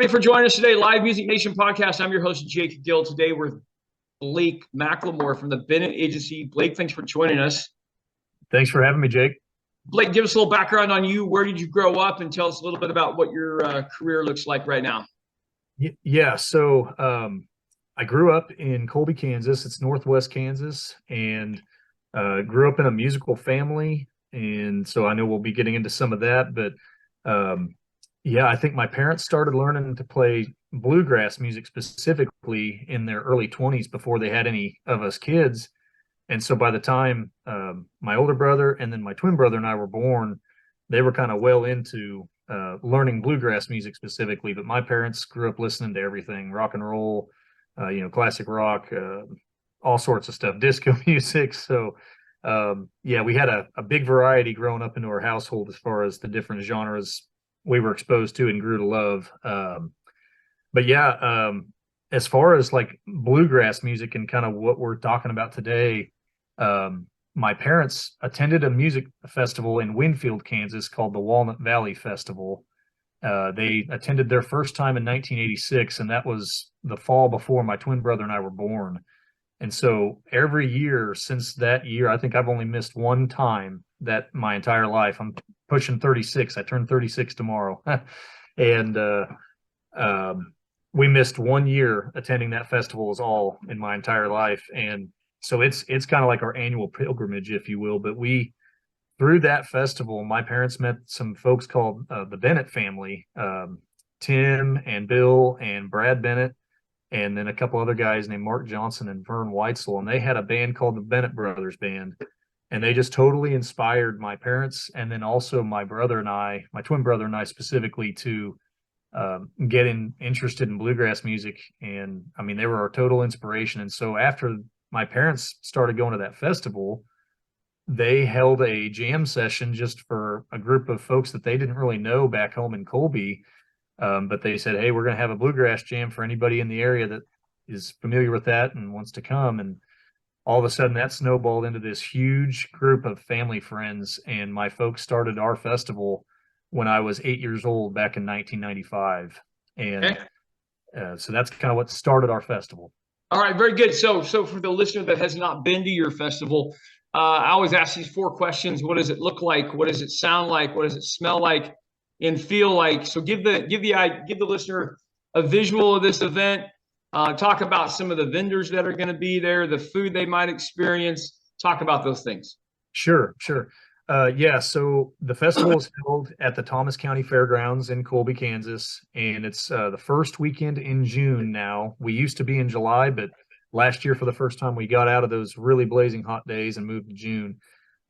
everybody, for joining us today. Live Music Nation podcast. I'm your host, Jake Gill. Today, we're Blake McLemore from the Bennett Agency. Blake, thanks for joining us. Thanks for having me, Jake. Blake, give us a little background on you. Where did you grow up? And tell us a little bit about what your career looks like right now. Yeah, so I grew up in Colby, Kansas. It's northwest Kansas, and grew up in a musical family. And so I know we'll be getting into some of that. But yeah, I think my parents started learning to play bluegrass music specifically in their early 20s before they had any of us kids. And so by the time my older brother and then my twin brother and I were born, they were kind of well into learning bluegrass music specifically. But my parents grew up listening to everything, rock and roll, classic rock, all sorts of stuff, disco music. So yeah, we had a big variety growing up into our household as far as the different genres we were exposed to and grew to love. But yeah, as far as like bluegrass music and kind of what we're talking about today, my parents attended a music festival in Winfield, Kansas called the Walnut Valley Festival. They attended their first time in 1986, and that was the fall before my twin brother and I were born. And so every year since that year, I think I've only missed one time that my entire life. I'm pushing 36. I turn 36 tomorrow. And we missed 1 year attending that festival is all in my entire life. And so it's kind of like our annual pilgrimage, if you will. But through that festival, my parents met some folks called the Bennett family, Tim and Bill and Brad Bennett, and then a couple other guys named Mark Johnson and Vern Weitzel. And they had a band called the Bennett Brothers Band. And they just totally inspired my parents, and then also my brother and I, my twin brother and I specifically, to get interested in bluegrass music. And I mean, they were our total inspiration. And so after my parents started going to that festival, they held a jam session just for a group of folks that they didn't really know back home in Colby. But they said, hey, we're going to have a bluegrass jam for anybody in the area that is familiar with that and wants to come. And all of a sudden that snowballed into this huge group of family friends. And my folks started our festival when I was 8 years old back in 1995. And okay. So that's kind of what started our festival. All right, very good. So for the listener that has not been to your festival, I always ask these 4 questions. What does it look like? What does it sound like? What does it smell like and feel like? So give the listener a visual of this event. Talk about some of the vendors that are going to be there, the food they might experience. Talk about those things. Sure. Yeah, so the festival is held at the Thomas County Fairgrounds in Colby, Kansas, and it's the first weekend in June now. We used to be in July, but last year for the first time we got out of those really blazing hot days and moved to June.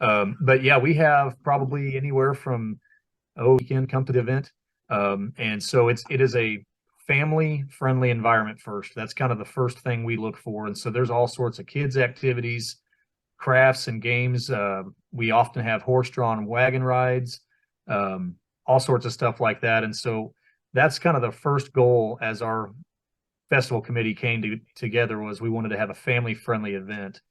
But yeah, we have probably anywhere from weekend come to the event. And so it is a family-friendly environment first. That's kind of the first thing we look for. And so there's all sorts of kids' activities, crafts, and games. We often have horse-drawn wagon rides, all sorts of stuff like that. And so that's kind of the first goal as our festival committee came together, was we wanted to have a family-friendly event.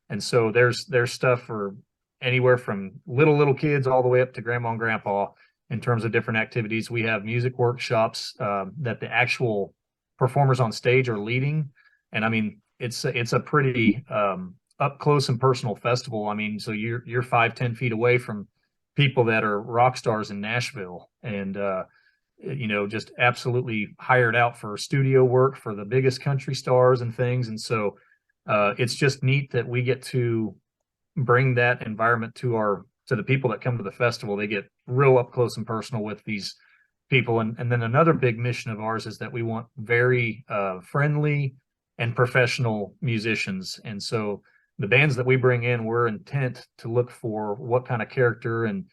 And so there's stuff for anywhere from little kids all the way up to grandma and grandpa. In terms of different activities, we have music workshops that the actual performers on stage are leading. And I mean, it's a pretty up close and personal festival. I mean, so you're 5-10 feet away from people that are rock stars in Nashville, and just absolutely hired out for studio work for the biggest country stars and things. And so it's just neat that we get to bring that environment to the people that come to the festival. They get real up close and personal with these people. And then another big mission of ours is that we want very friendly and professional musicians. And so the bands that we bring in, we're intent to look for what kind of character, and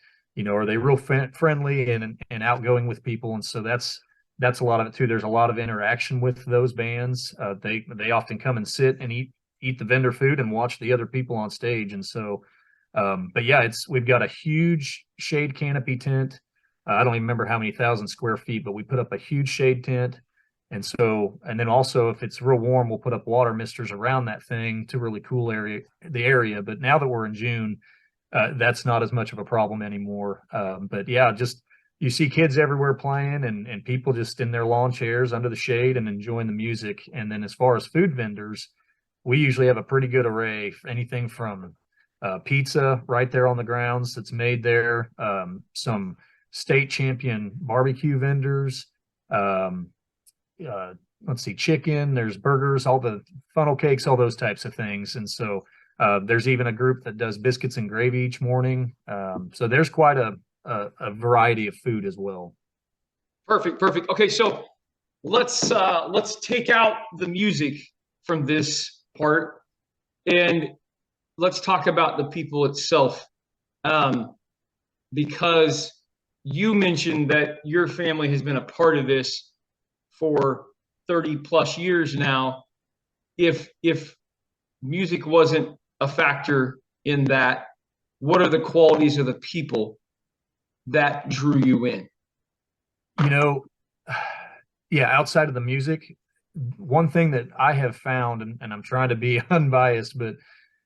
are they real friendly and outgoing with people. And so that's a lot of it too. There's a lot of interaction with those bands. They often come and sit and eat the vendor food and watch the other people on stage. And so but yeah, we've got a huge shade canopy tent. I don't even remember how many thousand square feet, but we put up a huge shade tent. And then also, if it's real warm, we'll put up water misters around that thing to really cool the area. But now that we're in June, that's not as much of a problem anymore. But yeah, just you see kids everywhere playing and people just in their lawn chairs under the shade and enjoying the music. And then as far as food vendors, we usually have a pretty good array, anything from pizza right there on the grounds that's made there, some state champion barbecue vendors, um, let's see, chicken, there's burgers, all the funnel cakes, all those types of things. And so there's even a group that does biscuits and gravy each morning. So there's quite a variety of food as well. Perfect, perfect. Okay, so let's take out the music from this part and let's talk about the people itself. Because you mentioned that your family has been a part of this for 30 plus years now. If music wasn't a factor in that, what are the qualities of the people that drew you in? You know, yeah, outside of the music, one thing that I have found, and I'm trying to be unbiased, but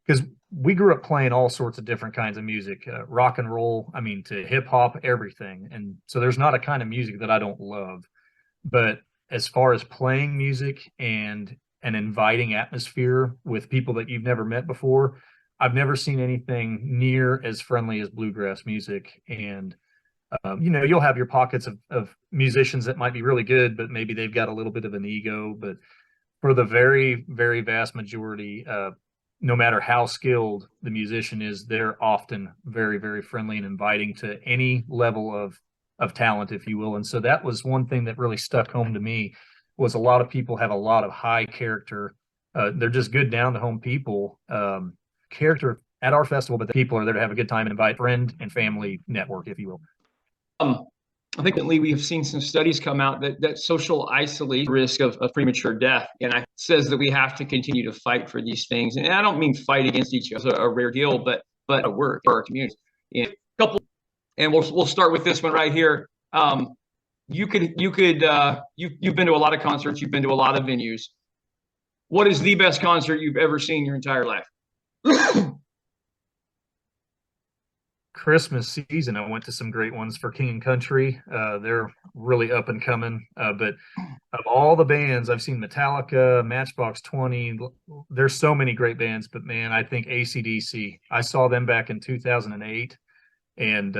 because we grew up playing all sorts of different kinds of music, rock and roll, I mean, to hip hop, everything. And so there's not a kind of music that I don't love. But as far as playing music and an inviting atmosphere with people that you've never met before, I've never seen anything near as friendly as bluegrass music. And you'll have your pockets of musicians that might be really good, but maybe they've got a little bit of an ego. But for the very, very vast majority, no matter how skilled the musician is, they're often very, very friendly and inviting to any level of talent, if you will. And so that was one thing that really stuck home to me, was a lot of people have a lot of high character. They're just good down the home people, character at our festival, but the people are there to have a good time and invite friend and family network, if you will. I think lately we have seen some studies come out that social isolation risk of premature death, and it says that we have to continue to fight for these things. And I don't mean fight against each other, a rare deal, but a work for our community. And we'll start with this one right here. You've been to a lot of concerts, you've been to a lot of venues. What is the best concert you've ever seen your entire life? Christmas season, I went to some great ones for King and Country. They're really up and coming. But of all the bands, I've seen Metallica, Matchbox 20. There's so many great bands, but man, I think AC/DC. I saw them back in 2008, and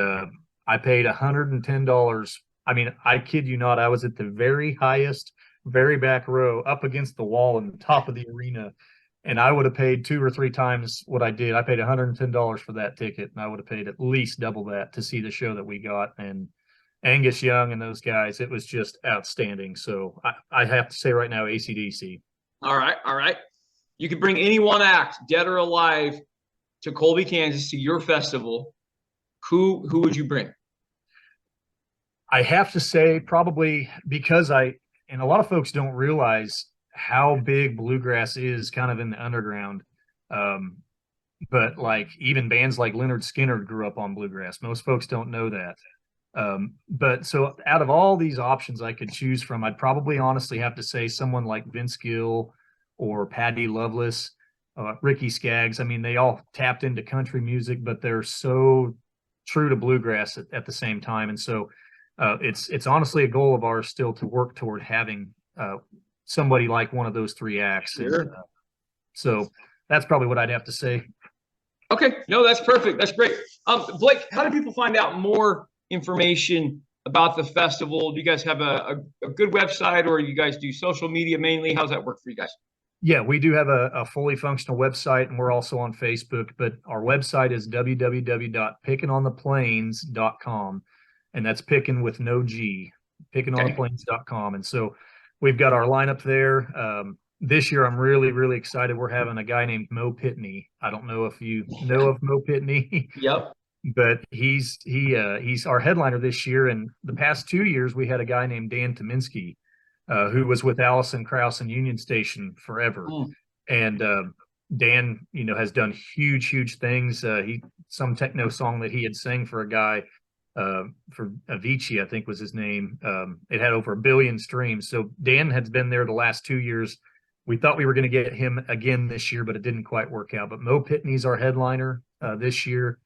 I paid $110. I mean, I kid you not, I was at the very highest, very back row, up against the wall in the top of the arena. And I would have paid 2 or 3 times what I did. I paid $110 for that ticket, and I would have paid at least double that to see the show that we got. And Angus Young and those guys, it was just outstanding. So I have to say right now, AC/DC. All right, all right. You could bring any one act, dead or alive, to Colby, Kansas, to your festival. Who would you bring? I have to say probably because and a lot of folks don't realize how big bluegrass is kind of in the underground. But like even bands like Leonard Skinner grew up on bluegrass. Most folks don't know that. But so out of all these options I could choose from, I'd probably honestly have to say someone like Vince Gill or Patty Loveless, Ricky Skaggs. I mean, they all tapped into country music, but they're so true to bluegrass at the same time. And so it's honestly a goal of ours still to work toward having somebody like one of those 3 acts. Sure. And, so that's probably what I'd have to say. Okay, no, that's perfect. That's great. Blake, how do people find out more information about the festival? Do you guys have a good website, or you guys do social media mainly? How's that work for you guys? Yeah, we do have a fully functional website, and we're also on Facebook, but our website is www.pickingontheplains.com, and that's picking with no G, pickingontheplains.com. And so we've got our lineup there. This year, I'm really, really excited. We're having a guy named Mo Pitney. I don't know if you know of Mo Pitney. Yep. But he's our headliner this year. And the past 2 years, we had a guy named Dan Tominski, who was with Allison Krauss and Union Station forever. And Dan, has done huge things. Some techno song that he had sang for a guy for Avicii, I think was his name. It had over 1 billion streams. So Dan has been there the last 2 years. We thought we were going to get him again this year, but it didn't quite work out. But Mo Pitney's our headliner this year.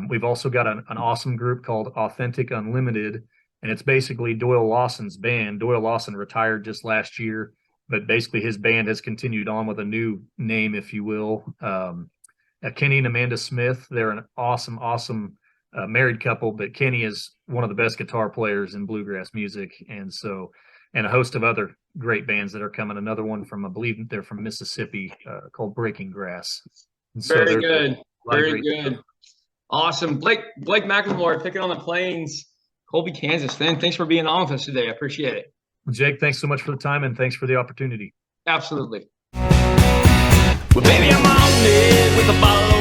We've also got an awesome group called Authentic Unlimited, and it's basically Doyle Lawson's band. Doyle Lawson retired just last year, but basically his band has continued on with a new name, if you will. Kenny and Amanda Smith, they're an awesome married couple, but Kenny is one of the best guitar players in bluegrass music. And a host of other great bands that are coming. Another one from, I believe they're from Mississippi, called Breaking Grass. And so Very good. Very good. Stuff. Awesome. Blake McLemore, picking on the plains, Colby, Kansas. Thanks for being on with us today. I appreciate it. Jake, thanks so much for the time and thanks for the opportunity. Absolutely. Well, baby, I'm on it with a bottle